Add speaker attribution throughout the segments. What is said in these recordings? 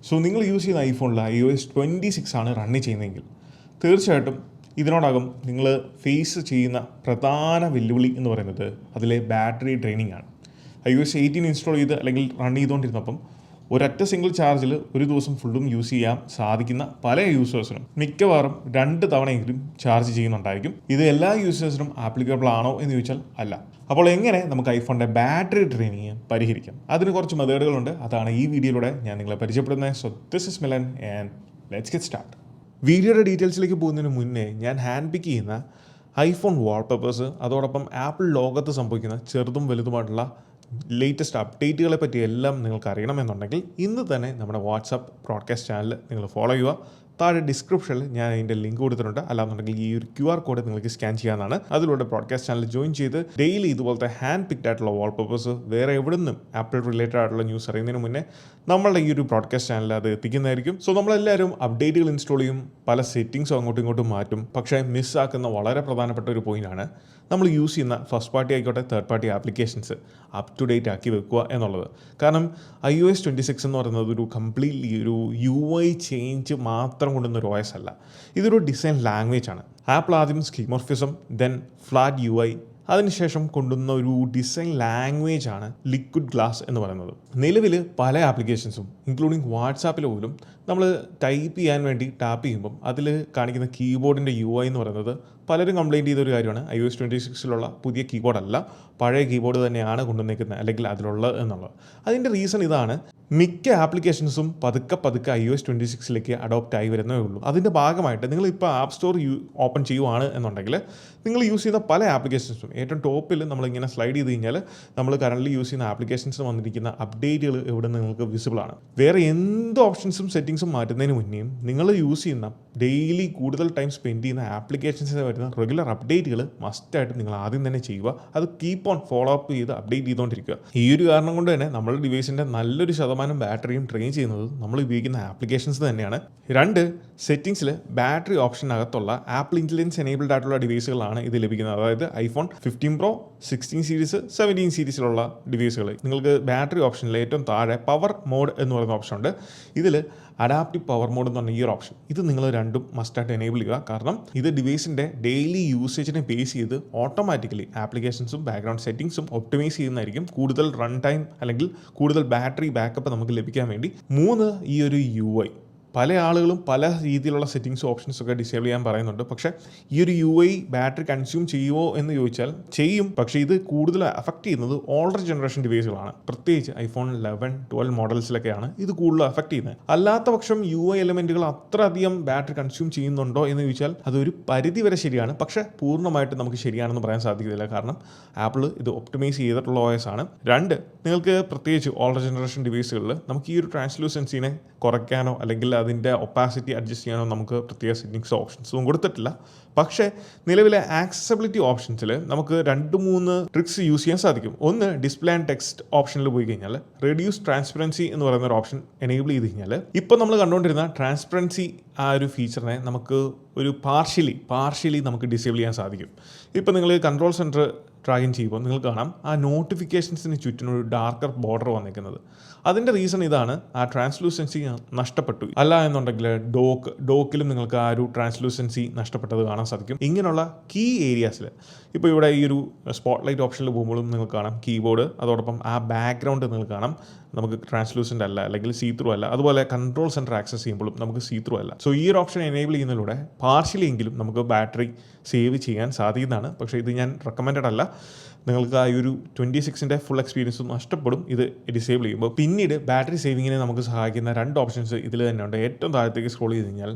Speaker 1: So നിങ്ങൾ use ചെയ്യുന്ന ഐഫോണിൽ iOS 26 ആണ് റൺ ചെയ്യുന്നതെങ്കിൽ തീർച്ചയായിട്ടും ഇതിനോടകം നിങ്ങൾ ഫേസ് ചെയ്യുന്ന പ്രധാന വെല്ലുവിളി എന്ന് പറയുന്നത് അതിലെ ബാറ്ററി ഡ്രെയിനിങ് ആണ്. iOS 18 ഇൻസ്റ്റാൾ ചെയ്ത് അല്ലെങ്കിൽ റൺ ചെയ്തുകൊണ്ടിരുന്നപ്പം ഒരൊറ്റ സിംഗിൾ ചാർജിൽ ഒരു ദിവസം ഫുള്ളും യൂസ് ചെയ്യാൻ സാധിക്കുന്ന പല യൂസേഴ്സിനും മിക്കവാറും 2 തവണയെങ്കിലും ചാർജ് ചെയ്യുന്നുണ്ടായിരിക്കും. ഇത് എല്ലാ യൂസേഴ്സിനും ആപ്ലിക്കബിൾ ആണോ എന്ന് ചോദിച്ചാൽ അല്ല. അപ്പോൾ എങ്ങനെ നമുക്ക് ഐഫോണിൻ്റെ ബാറ്ററി ഡ്രെയിനിങ് പരിഹരിക്കാം? അതിന് കുറച്ച് മെത്തേഡുകളുണ്ട്. അതാണ് ഈ വീഡിയോയിലൂടെ ഞാൻ നിങ്ങളെ പരിചയപ്പെടുന്നത്. So this is Milan and let's get start. വീഡിയോയുടെ ഡീറ്റെയിൽസിലേക്ക് പോകുന്നതിന് മുന്നേ ഞാൻ ഹാൻഡ് പിക്ക് ചെയ്യുന്ന ഐഫോൺ വാൾപേപ്പേഴ്സ്, അതോടൊപ്പം ആപ്പിൾ ലോകത്ത് സംഭവിക്കുന്ന ചെറുതും വലുതുമായിട്ടുള്ള ലേറ്റസ്റ്റ് അപ്ഡേറ്റുകളെ പറ്റി എല്ലാം നിങ്ങൾക്ക് അറിയണമെന്നുണ്ടെങ്കിൽ ഇന്ന് തന്നെ നമ്മുടെ വാട്സാപ്പ് ബ്രോഡ്കാസ്റ്റ് ചാനൽ നിങ്ങൾ ഫോളോ ചെയ്യുക. താഴെ ഡിസ്ക്രിപ്ഷനിൽ ഞാൻ അതിൻ്റെ ലിങ്ക് കൊടുത്തിട്ടുണ്ട്. അല്ലാന്നുണ്ടെങ്കിൽ ഈ ഒരു QR കോഡ് നിങ്ങൾക്ക് സ്കാൻ ചെയ്യാവുന്നതാണ്. അതിലൂടെ ബ്രോഡ്കാസ്റ്റ് ചാനൽ ജോയിൻ ചെയ്ത് ഡെയിലി ഇതുപോലത്തെ ഹാൻഡ് പിക്ഡ് ആയിട്ടുള്ള വാൾപേപ്പേഴ്സ് വേറെ എവിടെ നിന്നും ആപ്പിൾ റിലേറ്റഡ് ആയിട്ടുള്ള ന്യൂസ് അറിയുന്നതിന് മുന്നേ നമ്മളുടെ ഈ ഒരു ബ്രോഡ്കാസ്റ്റ് ചാനൽ അത് എത്തിക്കുന്നതായിരിക്കും. സോ നമ്മളെല്ലാവരും അപ്ഡേറ്റുകൾ ഇൻസ്റ്റാൾ ചെയ്യും, പല സെറ്റിങ്സും അങ്ങോട്ടും ഇങ്ങോട്ടും മാറ്റും. പക്ഷേ മിസ്സാക്കുന്ന വളരെ പ്രധാനപ്പെട്ട ഒരു പോയിൻ്റാണ് നമ്മൾ യൂസ് ചെയ്യുന്ന ഫസ്റ്റ് പാർട്ടി ആയിക്കോട്ടെ third party applications up to date ആക്കി വെക്കുക എന്നുള്ളത്. കാരണം iOS 26 എന്ന് പറയുന്നത് ഒരു കംപ്ലീറ്റ്ലി ഒരു UI ചേഞ്ച് മാത്രം കൊണ്ടുവന്നൊരു OS അല്ല. ഇതൊരു ഡിസൈൻ ലാംഗ്വേജ് ആണ്. ആപ്പിൾ ആദ്യം സ്കീമോർഫിസം, ദെൻ ഫ്ലാറ്റ് UI, അതിനുശേഷം കൊണ്ടുവന്ന ഒരു ഡിസൈൻ ലാംഗ്വേജ് ആണ് ലിക്വിഡ് ഗ്ലാസ് എന്ന് പറയുന്നത്. നിലവിൽ പല ആപ്ലിക്കേഷൻസും ഇൻക്ലൂഡിങ് വാട്സാപ്പിൽ പോലും നമ്മൾ ടൈപ്പ് ചെയ്യാൻ വേണ്ടി ടാപ്പ് ചെയ്യുമ്പം അതിൽ കാണിക്കുന്ന കീബോർഡിൻ്റെ UI എന്ന് പറയുന്നത് പലരും കംപ്ലയിൻറ്റ് ചെയ്തൊരു കാര്യമാണ്. iOS 26 പുതിയ കീബോർഡ് അല്ല, പഴയ കീബോർഡ് തന്നെയാണ് കൊണ്ടുവന്നിരിക്കുന്നത് അല്ലെങ്കിൽ അതിലുള്ളത് എന്നുള്ളത്. അതിൻ്റെ റീസൺ ഇതാണ്. മിക്ക ആപ്ലിക്കേഷൻസും പതുക്കെ iOS 26 അഡോപ്റ്റ് ആയി വരുന്നേ ഉള്ളൂ. അതിൻ്റെ ഭാഗമായിട്ട് നിങ്ങളിപ്പോൾ ആപ്പ് സ്റ്റോർ ഓപ്പൺ ചെയ്യുവാണ് എന്നുണ്ടെങ്കിൽ നിങ്ങൾ യൂസ് ചെയ്യുന്ന പല ആപ്ലിക്കേഷൻസും ഏറ്റവും ടോപ്പിൽ നമ്മളിങ്ങനെ സ്ലൈഡ് ചെയ്ത് കഴിഞ്ഞാൽ നമ്മൾ കറൻ്റ് യൂസ് ചെയ്യുന്ന ആപ്ലിക്കേഷൻസ് വന്നിരിക്കുന്ന അപ്ഡേറ്റുകൾ ഇവിടെ നിങ്ങൾക്ക് വിസിബിൾ ആണ്. വേറെ എന്ത് ഓപ്ഷൻസും സെറ്റിങ്സും മാറ്റുന്നതിന് മുന്നേയും നിങ്ങൾ യൂസ് ചെയ്യുന്ന ഡെയിലി കൂടുതൽ ടൈം സ്പെൻഡ് ചെയ്യുന്ന ആപ്ലിക്കേഷൻസിന് വരുന്ന റെഗുലർ അപ്ഡേറ്റുകൾ മസ്റ്റായിട്ട് നിങ്ങൾ ആദ്യം തന്നെ ചെയ്യുക. അത് കീപ്പ് ഓൺ ഫോളോ അപ്പ് ചെയ്ത് അപ്ഡേറ്റ് ചെയ്തുകൊണ്ടിരിക്കുക. ഈ ഒരു കാരണം കൊണ്ട് തന്നെ നമ്മുടെ ഡിവൈസിൻ്റെ നല്ലൊരു ശതമാനം ബാറ്ററിയും ട്രെയിൻ ചെയ്യുന്നത് നമ്മൾ ഉപയോഗിക്കുന്ന ആപ്ലിക്കേഷൻസ് തന്നെയാണ്. 2, സെറ്റിങ്സിൽ ബാറ്ററി ഓപ്ഷനകത്തുള്ള ആപ്പിൾ ഇൻ്റലിജൻസ് എനേബിൾഡ് ആയിട്ടുള്ള ഡിവൈസുകളാണ് ഇത് ലഭിക്കുന്നത്. അതായത് iPhone 15 Pro, 16 സീരീസ്, 17 സീരീസിലുള്ള ഡിവൈസുകൾ നിങ്ങൾക്ക് ബാറ്ററി ഓപ്ഷനിൽ ഏറ്റവും താഴെ പവർ മോഡ് എന്ന് പറയുന്ന ഓപ്ഷൻ ഉണ്ട്. ഇതിൽ അഡാപ്റ്റീവ് പവർ മോഡ് എന്ന് പറഞ്ഞ ഈ ഒരു ഓപ്ഷൻ ഇത് നിങ്ങൾ രണ്ടും മസ്റ്റായിട്ട് എനേബിൾ ചെയ്യുക. കാരണം ഇത് ഡിവൈസിൻ്റെ ഡെയിലി യൂസേജിനെ ബേസ് ചെയ്ത് ഓട്ടോമാറ്റിക്കലി ആപ്ലിക്കേഷൻസും ബാക്ക്ഗ്രൗണ്ട് സെറ്റിങ്സും ഒപ്റ്റിമൈസ് ചെയ്യുന്നതായിരിക്കും കൂടുതൽ റൺ ടൈം അല്ലെങ്കിൽ കൂടുതൽ ബാറ്ററി ബാക്കപ്പ് നമുക്ക് ലഭിക്കാൻ വേണ്ടി. 3, ഈ ഒരു UI. പല ആളുകളും പല രീതിയിലുള്ള സെറ്റിങ്സ് ഓപ്ഷൻസ് ഒക്കെ ഡിസേബിൾ ചെയ്യാൻ പറയുന്നുണ്ട്. പക്ഷേ ഈ ഒരു UI ബാറ്ററി കൺസ്യൂം ചെയ്യുമോ എന്ന് ചോദിച്ചാൽ ചെയ്യും. പക്ഷേ ഇത് കൂടുതൽ അഫക്റ്റ് ചെയ്യുന്നത് ഓൾഡർ ജനറേഷൻ ഡിവൈസുകളാണ്. പ്രത്യേകിച്ച് iPhone 11, 12 മോഡൽസിലൊക്കെയാണ് ഇത് കൂടുതൽ അഫക്റ്റ് ചെയ്യുന്നത്. അല്ലാത്ത പക്ഷം UI എലമെൻറ്റുകൾ അത്ര അധികം ബാറ്ററി കൺസ്യൂം ചെയ്യുന്നുണ്ടോ എന്ന് ചോദിച്ചാൽ അതൊരു പരിധി വരെ ശരിയാണ്. പക്ഷേ പൂർണ്ണമായിട്ട് നമുക്ക് ശരിയാണെന്ന് പറയാൻ സാധിക്കില്ല. കാരണം ആപ്പിൾ ഇത് ഒപ്റ്റിമൈസ് ചെയ്തിട്ടുള്ള OS ആണ്. 2, നിങ്ങൾക്ക് പ്രത്യേകിച്ച് ഓൾഡർ ജനറേഷൻ ഡിവൈസുകളിൽ നമുക്ക് ഈ ഒരു ട്രാൻസ്ലൂസൻസിനെ കുറയ്ക്കാനോ അല്ലെങ്കിൽ അതിൻ്റെ ഒപ്പാസിറ്റി അഡ്ജസ്റ്റ് ചെയ്യാനോ നമുക്ക് പ്രത്യേക സെറ്റിങ്സ് ഓപ്ഷൻസും കൊടുത്തിട്ടില്ല. പക്ഷേ നിലവിലെ ആക്സസിബിലിറ്റി ഓപ്ഷൻസിൽ നമുക്ക് 2-3 ട്രിക്സ് യൂസ് ചെയ്യാൻ സാധിക്കും. ഒന്ന്, ഡിസ്പ്ലേ ആൻഡ് ടെക്സ്റ്റ് ഓപ്ഷനിൽ പോയി കഴിഞ്ഞാൽ റെഡ്യൂസ് ട്രാൻസ്പെറൻസി എന്ന് പറയുന്ന ഒരു ഓപ്ഷൻ എനേബിൾ ചെയ്ത് കഴിഞ്ഞാൽ ഇപ്പോൾ നമ്മൾ കണ്ടുകൊണ്ടിരുന്ന ട്രാൻസ്പെറൻസി ആ ഒരു ഫീച്ചറിനെ നമുക്ക് ഒരു പാർഷ്യലി നമുക്ക് ഡിസേബിൾ ചെയ്യാൻ സാധിക്കും. ഇപ്പോൾ നിങ്ങൾ കൺട്രോൾ സെൻറ്റർ ട്രാഗിൻ ചെയ്യുമ്പോൾ നിങ്ങൾക്ക് കാണാം ആ നോട്ടിഫിക്കേഷൻസിന് ചുറ്റിനും ഒരു ഡാർക്കർ ബോർഡർ വന്നിരിക്കുന്നത്. അതിൻ്റെ റീസൺ ഇതാണ്, ആ ട്രാൻസ്ലൂസൻസി നഷ്ടപ്പെട്ടു. അല്ല എന്നുണ്ടെങ്കിൽ ഡോക്കിലും നിങ്ങൾക്ക് ആ ഒരു ട്രാൻസ്ലൂസൻസി നഷ്ടപ്പെട്ടത് കാണാൻ സാധിക്കും. ഇങ്ങനെയുള്ള കീ ഏരിയാസിൽ ഇപ്പോൾ ഇവിടെ ഈ ഒരു സ്പോട്ട് ലൈറ്റ് ഓപ്ഷനിൽ പോകുമ്പോഴും നിങ്ങൾക്ക് കാണാം കീബോർഡ്, അതോടൊപ്പം ആ ബാക്ക്ഗ്രൗണ്ട് നിങ്ങൾക്ക് കാണാം നമുക്ക് ട്രാൻസ്ലൂസൻ്റ് അല്ല അല്ലെങ്കിൽ സീ ത്രൂ അല്ല. അതുപോലെ കൺട്രോൾ സെൻറ്റർ ആക്സസ് ചെയ്യുമ്പോഴും നമുക്ക് സീ ത്രൂ അല്ല. സോ ഈ ഒരു ഓപ്ഷൻ എനേബിൾ ചെയ്യുന്നതിലൂടെ പാർഷ്യലി എങ്കിലും നമുക്ക് ബാറ്ററി സേവ് ചെയ്യാൻ സാധിക്കുന്നതാണ്. പക്ഷേ ഇത് ഞാൻ റെക്കമെൻഡഡ് അല്ല. നിങ്ങൾക്ക് ആ ഒരു 26 ഫുൾ എക്സ്പീരിയൻസ് നഷ്ടപ്പെടും ഇത് ഡിസേബിൾ ചെയ്യുമ്പോൾ. പിന്നീട് ബാറ്ററി സേവിങ്ങിനെ നമുക്ക് സഹായിക്കുന്ന 2 ഓപ്ഷൻസ് ഇതിൽ തന്നെ ഉണ്ട്. ഏറ്റവും താഴത്തേക്ക് സ്ക്രോൾ ചെയ്ത് കഴിഞ്ഞാൽ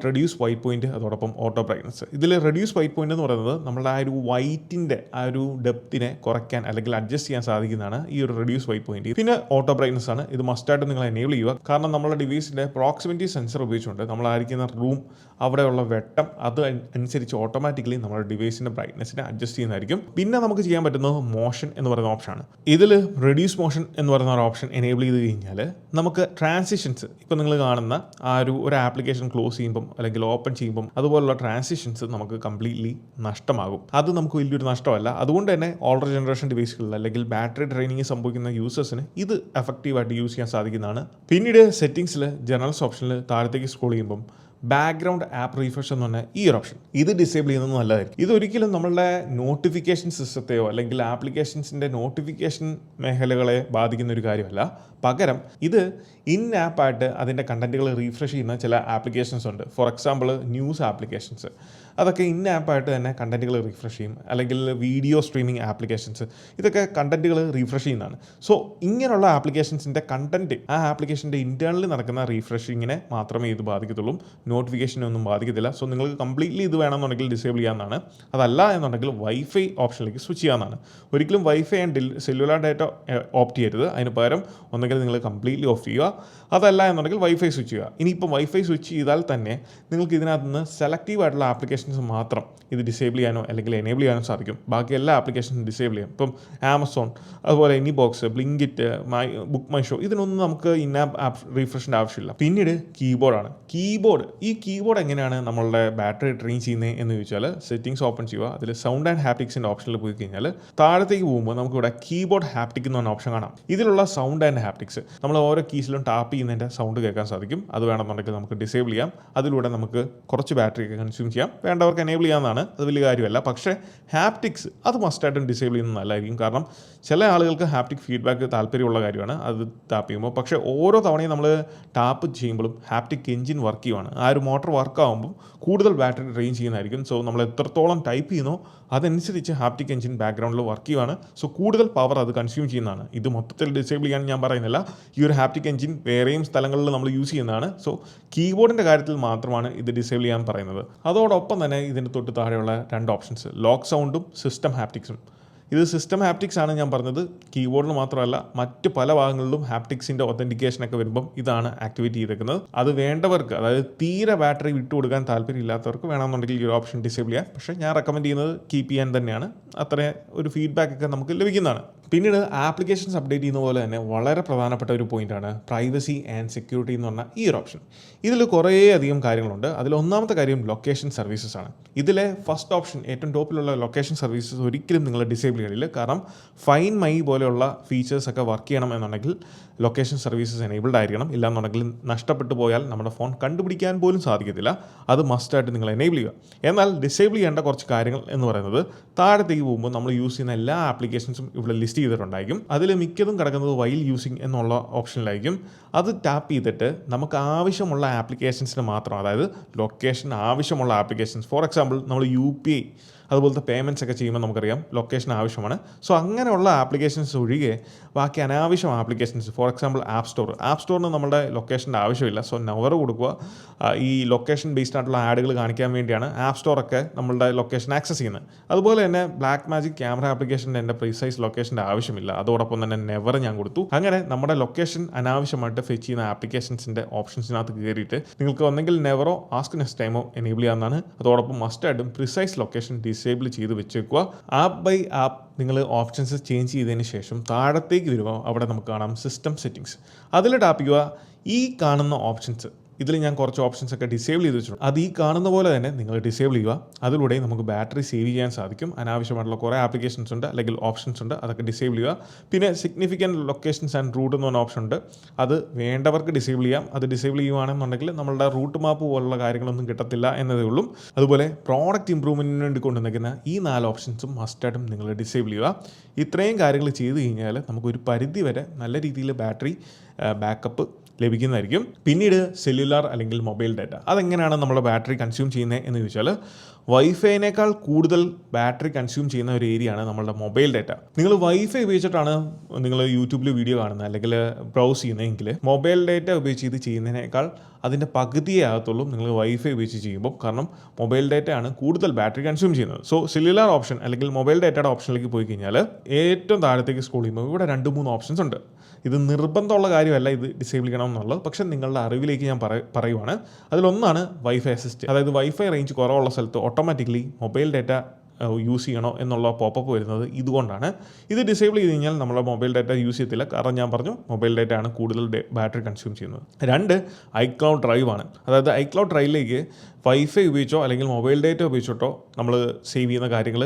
Speaker 1: റെഡ്യൂസ് വൈറ്റ് പോയിന്റ്, അതോടൊപ്പം ഓട്ടോ ബ്രൈറ്റ്നസ്. ഇതിൽ റെഡ്യൂസ് വൈറ്റ് പോയിന്റ് എന്ന് പറയുന്നത് നമ്മുടെ ആ ഒരു വൈറ്റിൻ്റെ ആ ഒരു ഡെപ്തിനെ കുറയ്ക്കാൻ അല്ലെങ്കിൽ അഡ്ജസ്റ്റ് ചെയ്യാൻ സാധിക്കുന്നതാണ് ഈ ഒരു റെഡ്യൂസ് വൈറ്റ് പോയിന്റ്. പിന്നെ ഓട്ടോ ബ്രൈറ്റ്നസ് ആണ്. ഇത് മസ്റ്റായിട്ട് നിങ്ങൾ എനേബിൾ ചെയ്യുക. കാരണം നമ്മുടെ ഡിവൈസിൻ്റെ പ്രോക്സിമിറ്റി സെൻസർ ഉപയോഗിച്ചുകൊണ്ട് നമ്മളായിരിക്കുന്ന റൂം അവിടെയുള്ള വെട്ടം അത് അനുസരിച്ച് ഓട്ടോമാറ്റിക്കലി നമ്മുടെ ഡിവൈസിൻ്റെ ബ്രൈറ്റ്നസിനെ അഡ്ജസ്റ്റ് ചെയ്യുന്നതായിരിക്കും. പിന്നെ നമുക്ക് ചെയ്യാൻ പറ്റുന്നത് മോഷൻ എന്ന് പറയുന്ന ഓപ്ഷനാണ്. ഇതിൽ റെഡ്യൂസ് മോഷൻ എന്ന് പറയുന്ന ഒരു ഓപ്ഷൻ എനേബിൾ ചെയ്ത് കഴിഞ്ഞാൽ നമുക്ക് ട്രാൻസിഷൻസ് ഇപ്പോൾ നിങ്ങൾ കാണുന്ന ആ ഒരു ആപ്ലിക്കേഷൻ ക്ലോസ് ചെയ്യുമ്പം അല്ലെങ്കിൽ ഓപ്പൺ ചെയ്യുമ്പം അതുപോലുള്ള ട്രാൻസിഷൻസ് നമുക്ക് കംപ്ലീറ്റ്ലി നഷ്ടമാകും. അത് നമുക്ക് വലിയൊരു നഷ്ടമല്ല. അതുകൊണ്ട് തന്നെ ഓൾഡർ ജനറേഷൻ ഡിവൈസുകളിൽ അല്ലെങ്കിൽ ബാറ്ററി ഡ്രെയിനിങ് സംഭവിക്കുന്ന യൂസേഴ്സിന് ഇത് എഫക്റ്റീവായിട്ട് യൂസ് ചെയ്യാൻ സാധിക്കുന്നതാണ്. പിന്നീട് സെറ്റിംഗ്സിൽ ജനറൽസ് ഓപ്ഷനിൽ താഴത്തേക്ക് സ്ക്രോൾ ചെയ്യുമ്പം ബാക്ക്ഗ്രൗണ്ട് ആപ്പ് റീഫ്രഷ് എന്ന് പറഞ്ഞാൽ ഈ ഒരു ഓപ്ഷൻ ഇത് ഡിസേബിൾ ചെയ്യുന്നത് നല്ലതായിരിക്കും. ഇതൊരിക്കലും നമ്മളുടെ നോട്ടിഫിക്കേഷൻ സിസ്റ്റത്തെയോ അല്ലെങ്കിൽ ആപ്ലിക്കേഷൻസിൻ്റെ നോട്ടിഫിക്കേഷൻ മേഖലകളെ ബാധിക്കുന്ന ഒരു കാര്യമല്ല. പകരം ഇത് ഇൻ ആപ്പായിട്ട് അതിൻ്റെ കണ്ടൻറ്റുകൾ റീഫ്രഷ് ചെയ്യുന്ന ചില ആപ്ലിക്കേഷൻസ് ഉണ്ട്. ഫോർ എക്സാമ്പിൾ ന്യൂസ് ആപ്ലിക്കേഷൻസ്, അതൊക്കെ ഇൻ ആപ്പായിട്ട് തന്നെ കണ്ടൻറ്റുകൾ റീഫ്രഷ് ചെയ്യും. അല്ലെങ്കിൽ വീഡിയോ സ്ട്രീമിംഗ് ആപ്ലിക്കേഷൻസ്, ഇതൊക്കെ കണ്ടൻറ്റുകൾ റീഫ്രഷ് ചെയ്യുന്നതാണ്. സോ ഇങ്ങനെയുള്ള ആപ്ലിക്കേഷൻസിൻ്റെ കണ്ടൻറ്റ് ആ ആപ്ലിക്കേഷൻ്റെ ഇൻറ്റേർണലി നടക്കുന്ന റീഫ്രഷിങ്ങിനെ മാത്രമേ ഇത് ബാധിക്കത്തുള്ളൂ, നോട്ടിഫിക്കേഷനൊന്നും ബാധിക്കത്തില്ല. സോ നിങ്ങൾക്ക് കംപ്ലീറ്റ്ലി ഇത് വേണമെന്നുണ്ടെങ്കിൽ ഡിസേബിൾ ചെയ്യാവുന്നതാണ്. അതല്ല എന്നുണ്ടെങ്കിൽ വൈഫൈ ഓപ്ഷനിലേക്ക് സ്വിച്ച് ചെയ്യാവുന്നതാണ്. ഒരിക്കലും wifi and cellular data opt ചെയ്യരുത്. അതിന് പകരം ഒന്നെങ്കിൽ നിങ്ങൾ കംപ്ലീറ്റ്ലി ഓഫ് ചെയ്യുക, അതല്ല എന്നുണ്ടെങ്കിൽ വൈഫൈ സ്വിച്ച് ചെയ്യുക. ഇനിയിപ്പോൾ വൈഫൈ സ്വിച്ച് ചെയ്താൽ തന്നെ നിങ്ങൾക്ക് ഇതിനകത്ത് നിന്ന് സെലക്റ്റീവ് ആയിട്ടുള്ള ആപ്ലിക്കേഷൻസ് മാത്രം ഇത് ഡിസേബിൾ ചെയ്യാനോ അല്ലെങ്കിൽ എനേബിൾ ചെയ്യാനോ സാധിക്കും. ബാക്കി എല്ലാ ആപ്ലിക്കേഷൻസും ഡിസേബിൾ ചെയ്യാം. ഇപ്പം ആമസോൺ, അതുപോലെ എനിബോക്സ്, ബ്ലിങ്കിറ്റ്, ബുക്ക് മൈ ഷോ, ഇതിനൊന്നും നമുക്ക് ഇൻ ആപ്പ് റീഫ്രഷിൻ്റെ ആവശ്യമില്ല. പിന്നീട് കീബോർഡാണ്. ഈ കീബോർഡ് എങ്ങനെയാണ് നമ്മളുടെ ബാറ്ററി ഡ്രെയിൻ ചെയ്യുന്നത് എന്ന് ചോദിച്ചാൽ സെറ്റിംഗ്സ് ഓപ്പൺ ചെയ്യുക. അതിൽ സൗണ്ട് ആൻഡ് ഹാപ്റ്റിക്സിൻ്റെ ഓപ്ഷനിൽ പോയി കഴിഞ്ഞാൽ താഴത്തേക്ക് പോകുമ്പോൾ നമുക്കിവിടെ കീബോർഡ് ഹാപ്റ്റിക് എന്ന് പറഞ്ഞ ഓപ്ഷൻ കാണാം. ഇതിലുള്ള സൗണ്ട് ആൻഡ് ഹാപ്റ്റിക്സ് നമ്മൾ ഓരോ കീസിലും ടാപ്പ് ചെയ്യുന്നതിൻ്റെ സൗണ്ട് കേൾക്കാൻ സാധിക്കും. അത് വേണമെന്നുണ്ടെങ്കിൽ നമുക്ക് ഡിസേബിൾ ചെയ്യാം. അതിലൂടെ നമുക്ക് കുറച്ച് ബാറ്ററി ഒക്കെ കൺസ്യൂം ചെയ്യാം. വേണ്ടവർക്ക് എനേബിൾ ചെയ്യാവുന്നതാണ്, അത് വലിയ കാര്യമല്ല. പക്ഷേ ഹാപ്റ്റിക്സ് അത് മസ്റ്റായിട്ടും ഡിസേബിൾ ചെയ്യുന്നത് നല്ലതായിരിക്കും. കാരണം ചില ആളുകൾക്ക് ഹാപ്റ്റിക് ഫീഡ്ബാക്ക് താല്പര്യമുള്ള കാര്യമാണ് അത് ടാപ്പ് ചെയ്യുമ്പോൾ. പക്ഷേ ഓരോ തവണയും നമ്മൾ ടാപ്പ് ചെയ്യുമ്പോഴും ഹാപ്റ്റിക് എഞ്ചിൻ വർക്ക് ചെയ്യുവാണ്. ആ ഒരു മോട്ടർ വർക്ക് ആകുമ്പോൾ കൂടുതൽ ബാറ്ററി ഡ്രെയിൻ ചെയ്യുന്നതായിരിക്കും. സോ നമ്മൾ എത്രത്തോളം ടൈപ്പ് ചെയ്യുന്നോ അതനുസരിച്ച് ഹാപ്റ്റിക് എഞ്ചിൻ ബാക്ക്ഗ്രൗണ്ടിൽ വർക്ക് ചെയ്യുവാണ്. സോ കൂടുതൽ പവർ അത് കൺസ്യൂം ചെയ്യുന്നതാണ്. ഇത് മൊത്തത്തിൽ ഡിസേബിൾ ചെയ്യാൻ ഞാൻ പറയുന്നില്ല. ഈ ഒരു ഹാപ്റ്റിക് എഞ്ചിൻ വേറെയും സ്ഥലങ്ങളിൽ നമ്മൾ യൂസ് ചെയ്യുന്നതാണ്. സോ കീബോർഡിൻ്റെ കാര്യത്തിൽ മാത്രമാണ് ഇത് ഡിസേബിൾ ചെയ്യാൻ പറയുന്നത്. അതോടൊപ്പം തന്നെ ഇതിന് തൊട്ട് താഴെയുള്ള രണ്ട് ഓപ്ഷൻസ്, ലോക്ക് സൗണ്ടും സിസ്റ്റം ഹാപ്റ്റിക്സും. ഇത് സിസ്റ്റം ഹാപ്റ്റിക്സ് ആണ് ഞാൻ പറഞ്ഞത്. കീബോർഡിൽ മാത്രമല്ല മറ്റ് പല ഭാഗങ്ങളിലും ഹാപ്റ്റിക്സിൻ്റെ ഒത്തൻറ്റിക്കേഷനൊക്കെ വരുമ്പം ഇതാണ് ആക്ടിവേറ്റ് ചെയ്തേക്കുന്നത്. അത് വേണ്ടവർക്ക്, അതായത് തീരെ ബാറ്ററി വിട്ടുകൊടുക്കാൻ താല്പര്യമില്ലാത്തവർക്ക് വേണമെന്നുണ്ടെങ്കിൽ ഈ ഒരു ഓപ്ഷൻ ഡിസേബിൾ ചെയ്യാം. പക്ഷേ ഞാൻ റെക്കമെൻഡ് ചെയ്യുന്നത് കീപ്പ് ചെയ്യാൻ തന്നെയാണ്. അത്രയും ഒരു ഫീഡ്ബാക്ക് ഒക്കെ നമുക്ക് ലഭിക്കുന്നതാണ്. പിന്നീട് ആപ്ലിക്കേഷൻസ് അപ്ഡേറ്റ് ചെയ്യുന്ന പോലെ തന്നെ വളരെ പ്രധാനപ്പെട്ട ഒരു പോയിൻ്റാണ് പ്രൈവസി ആൻഡ് സെക്യൂരിറ്റി എന്ന് പറഞ്ഞ ഈ ഒരു ഓപ്ഷൻ. ഇതിൽ കുറേ അധികം കാര്യങ്ങളുണ്ട്. അതിൽ ഒന്നാമത്തെ കാര്യം ലൊക്കേഷൻ സർവീസസ് ആണ്. ഇതിലെ ഫസ്റ്റ് ഓപ്ഷൻ, ഏറ്റവും ടോപ്പിലുള്ള ലൊക്കേഷൻ സർവീസസ് ഒരിക്കലും നിങ്ങൾ ഡിസേബിൾ ചെയ്യില്ല. കാരണം ഫൈൻ മൈ പോലെയുള്ള ഫീച്ചേഴ്സൊക്കെ വർക്ക് ചെയ്യണം എന്നുണ്ടെങ്കിൽ ലൊക്കേഷൻ സർവീസസ് എനേബിൾഡ് ആയിരിക്കണം. ഇല്ലാന്നുണ്ടെങ്കിൽ നഷ്ടപ്പെട്ടു പോയാൽ നമ്മുടെ ഫോൺ കണ്ടുപിടിക്കാൻ പോലും സാധിക്കത്തില്ല. അത് മസ്റ്റായിട്ട് നിങ്ങൾ എനേബിൾ ചെയ്യുക. എന്നാൽ ഡിസേബിൾ ചെയ്യേണ്ട കുറച്ച് കാര്യങ്ങൾ എന്ന് പറയുന്നത്, താഴത്തേക്ക് പോകുമ്പോൾ നമ്മൾ യൂസ് ചെയ്യുന്ന എല്ലാ ആപ്ലിക്കേഷൻസും ഇവിടെ ലിസ്റ്റ് ചെയ്തിട്ടുണ്ടായിരിക്കും. അതിൽ മിക്കതും കിടക്കുന്നത് വൈൽ യൂസിങ് എന്നുള്ള ഓപ്ഷനിലായിരിക്കും. അത് ടാപ്പ് ചെയ്തിട്ട് നമുക്ക് ആവശ്യമുള്ള ആപ്ലിക്കേഷൻസിന് മാത്രം, അതായത് ലൊക്കേഷൻ ആവശ്യമുള്ള ആപ്ലിക്കേഷൻസ്, ഫോർ എക്സാമ്പിൾ നമ്മൾ UPI അതുപോലത്തെ പേയ്മെൻറ്റ്സ് ഒക്കെ ചെയ്യുമ്പോൾ നമുക്കറിയാം ലൊക്കേഷൻ ആവശ്യമാണ്. സോ അങ്ങനെയുള്ള ആപ്ലിക്കേഷൻസ് ഒഴികെ ബാക്കി അനാവശ്യം ആപ്ലിക്കേഷൻസ്, ഫോർ എക്സാമ്പിൾ ആപ്പ് സ്റ്റോറിന് നമ്മുടെ ലൊക്കേഷൻ്റെ ആവശ്യമില്ല. സോ നെവർ കൊടുക്കുക. ഈ ലൊക്കേഷൻ ബേസ്ഡ് ആയിട്ടുള്ള ആഡുകൾ കാണിക്കാൻ വേണ്ടിയാണ് ആപ്പ് സ്റ്റോറൊക്കെ നമ്മളുടെ ലൊക്കേഷൻ ആക്സസ് ചെയ്യുന്നത്. അതുപോലെ തന്നെ ബ്ലാക്ക് മാജിക് ക്യാമറ ആപ്ലിക്കേഷൻ്റെ എൻ്റെ പ്രീസൈസ് ലൊക്കേഷൻ്റെ ആവശ്യമില്ല. അതോടൊപ്പം തന്നെ നെവർ ഞാൻ കൊടുത്തു. അങ്ങനെ നമ്മുടെ ലൊക്കേഷൻ അനാവശ്യമായിട്ട് ഫെച്ച് ചെയ്യുന്ന ആപ്ലിക്കേഷൻസിൻ്റെ ഓപ്ഷൻസിനകത്ത് കയറിയിട്ട് നിങ്ങൾക്ക് ഒന്നെങ്കിൽ നെവറോ ആസ്ക് നെക്സ്റ്റ് ടൈമോ എനേബിൾ ചെയ്യാവുന്നതാണ്. അതോടൊപ്പം മസ്റ്റായിട്ടും പ്രിസൈസ് ലൊക്കേഷൻ ഡിസേബിൾ ചെയ്ത് വെച്ചേക്കുക. ആപ്പ് ബൈ ആപ്പ് നിങ്ങൾ ഓപ്ഷൻസ് ചേഞ്ച് ചെയ്തതിന് ശേഷം താഴത്തേക്ക് വരുമ്പോൾ അവിടെ നമുക്ക് കാണാം സിസ്റ്റം സെറ്റിംഗ്സ്. അതിൽ ടാപ്പ് ചെയ്യുക. ഈ കാണുന്ന ഓപ്ഷൻസ്, ഇതിൽ ഞാൻ കുറച്ച് ഓപ്ഷൻസ് ഒക്കെ ഡിസേബിൾ ചെയ്ത് വെച്ചിട്ടുണ്ട്. അത് ഈ കാണുന്ന പോലെ തന്നെ നിങ്ങൾ ഡിസേബിൾ ചെയ്യുക. അതിലൂടെ നമുക്ക് ബാറ്ററി സേവ് ചെയ്യാൻ സാധിക്കും. അനാവശ്യമായിട്ടുള്ള കുറേ ആപ്ലിക്കേഷൻസ് ഉണ്ട് അല്ലെങ്കിൽ ഓപ്ഷൻസ് ഉണ്ട്, അതൊക്കെ ഡിസേബിൾ ചെയ്യുക. പിന്നെ സിഗ്നിഫിക്കൻറ്റ് ലൊക്കേഷൻസ് ആൻഡ് റൂട്ട് എന്ന് പറഞ്ഞ ഓപ്ഷൻ ഉണ്ട്. അത് വേണ്ടവർക്ക് ഡിസേബിൾ ചെയ്യാം. അത് ഡിസേബിൾ ചെയ്യുകയാണെന്നുണ്ടെങ്കിൽ നമ്മളുടെ റൂട്ട് മാപ്പ് പോലുള്ള കാര്യങ്ങളൊന്നും കിട്ടത്തില്ല എന്നതേ ഉള്ളൂ. അതുപോലെ പ്രോഡക്റ്റ് ഇമ്പ്രൂവ്മെൻറ്റിന് വേണ്ടി കൊണ്ടുവന്നിരിക്കുന്ന ഈ 4 ഓപ്ഷൻസും മസ്റ്റായിട്ടും നിങ്ങൾ ഡിസേബിൾ ചെയ്യുക. ഇത്രയും കാര്യങ്ങൾ ചെയ്ത് കഴിഞ്ഞാൽ നമുക്കൊരു പരിധി വരെ നല്ല രീതിയിൽ ബാറ്ററി ബാക്കപ്പ് ലഭിക്കുന്നതായിരിക്കും. പിന്നീട് സെല്ലുലാർ അല്ലെങ്കിൽ മൊബൈൽ ഡാറ്റ, അതെങ്ങനെയാണ് നമ്മുടെ ബാറ്ററി കൺസ്യൂം ചെയ്യുന്നത് എന്ന് ചോദിച്ചാൽ, വൈഫൈനേക്കാൾ കൂടുതൽ ബാറ്ററി കൺസ്യൂം ചെയ്യുന്ന ഒരു ഏരിയയാണ് നമ്മളുടെ മൊബൈൽ ഡാറ്റ. നിങ്ങൾ വൈഫൈ ഉപയോഗിച്ചിട്ടാണ് നിങ്ങൾ യൂട്യൂബിൽ വീഡിയോ കാണുന്നത് അല്ലെങ്കിൽ ബ്രൗസ് ചെയ്യുന്നതെങ്കിൽ മൊബൈൽ ഡാറ്റ ഉപയോഗിച്ച് ഇത് ചെയ്യുന്നതിനേക്കാൾ അതിൻ്റെ പകുതിയേ ആകത്തുള്ളൂ നിങ്ങൾ വൈഫൈ ഉപയോഗിച്ച് ചെയ്യുമ്പോൾ. കാരണം മൊബൈൽ ഡാറ്റയാണ് കൂടുതൽ ബാറ്ററി കൺസ്യൂം ചെയ്യുന്നത്. സോ സെല്ലുലാർ ഓപ്ഷൻ അല്ലെങ്കിൽ മൊബൈൽ ഡാറ്റയുടെ ഓപ്ഷനിലേക്ക് പോയി കഴിഞ്ഞാൽ ഏറ്റവും താഴത്തേക്ക് സ്ക്രോൾ ചെയ്യുമ്പോൾ ഇവിടെ 2-3 ഓപ്ഷൻസ് ഉണ്ട്. ഇത് നിർബന്ധമുള്ള കാര്യമല്ല ഇത് ഡിസേബിൾ ചെയ്യണം എന്നുള്ളത്, പക്ഷേ നിങ്ങളുടെ അറിവിലേക്ക് ഞാൻ പറയുവാണ്. അതിലൊന്നാണ് വൈഫൈ അസിസ്റ്റ്. അതായത് വൈഫൈ റേഞ്ച് കുറവുള്ള സ്ഥലത്ത് ഓട്ടോമാറ്റിക്കലി മൊബൈൽ ഡാറ്റ യൂസ് ചെയ്യണോ എന്നുള്ള പോപ്പപ്പ് വരുന്നത് ഇതുകൊണ്ടാണ്. ഇത് ഡിസേബിൾ ചെയ്ത് കഴിഞ്ഞാൽ നമ്മുടെ മൊബൈൽ ഡാറ്റ യൂസ് ചെയ്യത്തില്ല. കാരണം ഞാൻ പറഞ്ഞു മൊബൈൽ ഡാറ്റ ആണ് കൂടുതൽ ബാറ്ററി കൺസ്യൂം ചെയ്യുന്നത്. 2 iCloud ഡ്രൈവ് ആണ്. അതായത് iCloud ഡ്രൈവിലേക്ക് വൈഫൈ ഉപയോഗിച്ചോ അല്ലെങ്കിൽ മൊബൈൽ ഡാറ്റ ഉപയോഗിച്ചിട്ടോ നമ്മൾ സേവ് ചെയ്യുന്ന കാര്യങ്ങൾ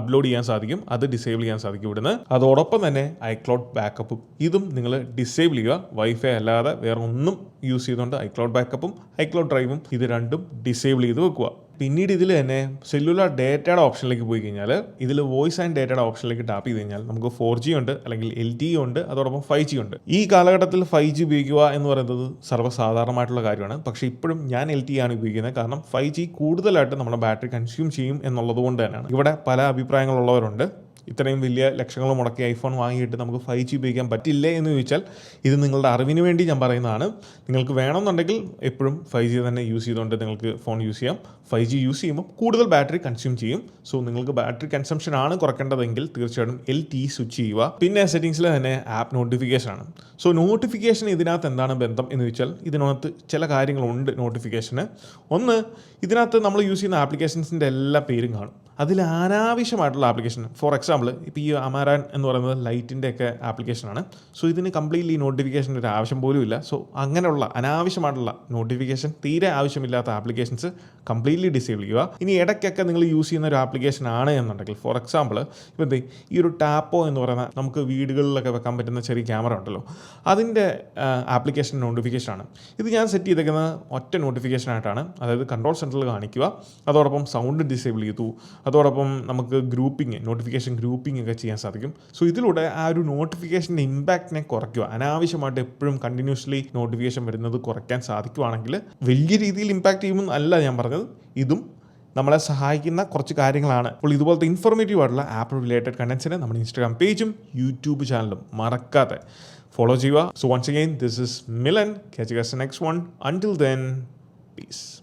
Speaker 1: അപ്ലോഡ് ചെയ്യാൻ സാധിക്കും. അത് ഡിസേബിൾ ചെയ്യാൻ സാധിക്കും ഇവിടുന്ന്. അതോടൊപ്പം തന്നെ iCloud ബാക്കപ്പും ഇതും നിങ്ങൾ ഡിസേബിൾ ചെയ്യുക. വൈഫൈ അല്ലാതെ വേറെ ഒന്നും യൂസ് ചെയ്തുകൊണ്ട് iCloud ബാക്കപ്പും iCloud ഡ്രൈവും ഇത് രണ്ടും ഡിസേബിൾ ചെയ്ത് വെക്കുക. പിന്നീട് ഇതിൽ തന്നെ സെല്ലുലാർ ഡേറ്റയുടെ ഓപ്ഷനിലേക്ക് പോയി കഴിഞ്ഞാൽ ഇതിൽ വോയിസ് ആൻഡ് ഡേറ്റയുടെ ഓപ്ഷനിലേക്ക് ടാപ്പ് ചെയ്ത് കഴിഞ്ഞാൽ നമുക്ക് 4G ഉണ്ട്, അല്ലെങ്കിൽ LTE ഉണ്ട്, അതോടൊപ്പം 5G ഉണ്ട്. ഈ കാലഘട്ടത്തിൽ 5G ഉപയോഗിക്കുക എന്ന് പറയുന്നത് സർവ്വസാധാരണമായിട്ടുള്ള കാര്യമാണ്. പക്ഷേ ഇപ്പോഴും ഞാൻ LTE ആണ് ഉപയോഗിക്കുന്നത്. കാരണം 5G കൂടുതലായിട്ട് നമ്മുടെ ബാറ്ററി കൺസ്യൂം ചെയ്യും എന്നുള്ളത് കൊണ്ട് തന്നെയാണ്. ഇവിടെ പല അഭിപ്രായങ്ങളുള്ളവരുണ്ട്. ഇത്രയും വലിയ ലക്ഷങ്ങൾ മുടക്കി ഐഫോൺ വാങ്ങിയിട്ട് നമുക്ക് 5G ഉപയോഗിക്കാൻ പറ്റില്ലേ എന്ന് ചോദിച്ചാൽ ഇത് നിങ്ങളുടെ അറിവിന് വേണ്ടി ഞാൻ പറയുന്നതാണ്. നിങ്ങൾക്ക് വേണമെന്നുണ്ടെങ്കിൽ എപ്പോഴും 5G തന്നെ യൂസ് ചെയ്തുകൊണ്ട് നിങ്ങൾക്ക് ഫോൺ യൂസ് ചെയ്യാം. 5G യൂസ് ചെയ്യുമ്പോൾ കൂടുതൽ ബാറ്ററി കൺസ്യൂം ചെയ്യും. സോ നിങ്ങൾക്ക് ബാറ്ററി കൺസംഷൻ ആണ് കുറയ്ക്കേണ്ടതെങ്കിൽ തീർച്ചയായിട്ടും LTE സ്വിച്ച് ചെയ്യുക. പിന്നെ സെറ്റിംഗ്സിൽ തന്നെ ആപ്പ് നോട്ടിഫിക്കേഷൻ ആണ്. സോ നോട്ടിഫിക്കേഷൻ ഇതിനകത്ത് എന്താണ് ബന്ധം എന്ന് ചോദിച്ചാൽ ഇതിനകത്ത് ചില കാര്യങ്ങളുണ്ട് നോട്ടിഫിക്കേഷന്. ഒന്ന്, ഇതിനകത്ത് നമ്മൾ യൂസ് ചെയ്യുന്ന ആപ്ലിക്കേഷൻസിൻ്റെ എല്ലാ പേരും കാണും. അതിൽ അനാവശ്യമായിട്ടുള്ള ആപ്ലിക്കേഷൻ, ഫോർ എക്സാമ്പിൾ ഇപ്പോൾ ഈ അമാരാൻ എന്ന് പറയുന്നത് ലൈറ്റിൻ്റെ ഒക്കെ ആപ്ലിക്കേഷനാണ്. സോ ഇതിന് കംപ്ലീറ്റ്ലി നോട്ടിഫിക്കേഷൻ്റെ ഒരു ആവശ്യം പോലും ഇല്ല. സോ അങ്ങനെയുള്ള അനാവശ്യമായിട്ടുള്ള നോട്ടിഫിക്കേഷൻ, തീരെ ആവശ്യമില്ലാത്ത ആപ്ലിക്കേഷൻസ് കംപ്ലീറ്റ്ലി ഡിസേബിൾ ചെയ്യുക. ഇനി ഇടയ്ക്കൊക്കെ നിങ്ങൾ യൂസ് ചെയ്യുന്ന ഒരു ആപ്ലിക്കേഷൻ ആണ് എന്നുണ്ടെങ്കിൽ, ഫോർ എക്സാമ്പിൾ ഇപ്പോൾ ഈ ഒരു ടാപ്പോ എന്ന് പറയുന്ന നമുക്ക് വീടുകളിലൊക്കെ വെക്കാൻ പറ്റുന്ന ചെറിയ ക്യാമറ ഉണ്ടല്ലോ, അതിൻ്റെ ആപ്ലിക്കേഷൻ നോട്ടിഫിക്കേഷനാണ്. ഇത് ഞാൻ സെറ്റ് ചെയ്തേക്കുന്നത് ഒറ്റ നോട്ടിഫിക്കേഷനായിട്ടാണ്. അതായത് കൺട്രോൾ സെൻറ്ററിൽ കാണിക്കുക, അതോടൊപ്പം സൗണ്ട് ഡിസേബിൾ ചെയ്തു, അതോടൊപ്പം നമുക്ക് നോട്ടിഫിക്കേഷൻ ഗ്രൂപ്പിംഗ് ഒക്കെ ചെയ്യാൻ സാധിക്കും. സോ ഇതിലൂടെ ആ ഒരു നോട്ടിഫിക്കേഷൻ്റെ ഇമ്പാക്റ്റിനെ കുറയ്ക്കുക. അനാവശ്യമായിട്ട് എപ്പോഴും കണ്ടിന്യൂസ്ലി നോട്ടിഫിക്കേഷൻ വരുന്നത് കുറയ്ക്കാൻ സാധിക്കുവാണെങ്കിൽ വലിയ രീതിയിൽ ഇമ്പാക്റ്റ് ചെയ്യുമെന്ന് അല്ല ഞാൻ പറഞ്ഞത്. ഇതും നമ്മളെ സഹായിക്കുന്ന കുറച്ച് കാര്യങ്ങളാണ്. അപ്പോൾ ഇതുപോലത്തെ ഇൻഫോർമേറ്റീവ് ആയിട്ടുള്ള ആപ്പ് റിലേറ്റഡ് കണ്ടൻസിന് നമ്മുടെ ഇൻസ്റ്റാഗ്രാം പേജും യൂട്യൂബ് ചാനലും മറക്കാതെ ഫോളോ ചെയ്യുക. So once again, this is Milan. Catch you guys the next one. Until then, peace.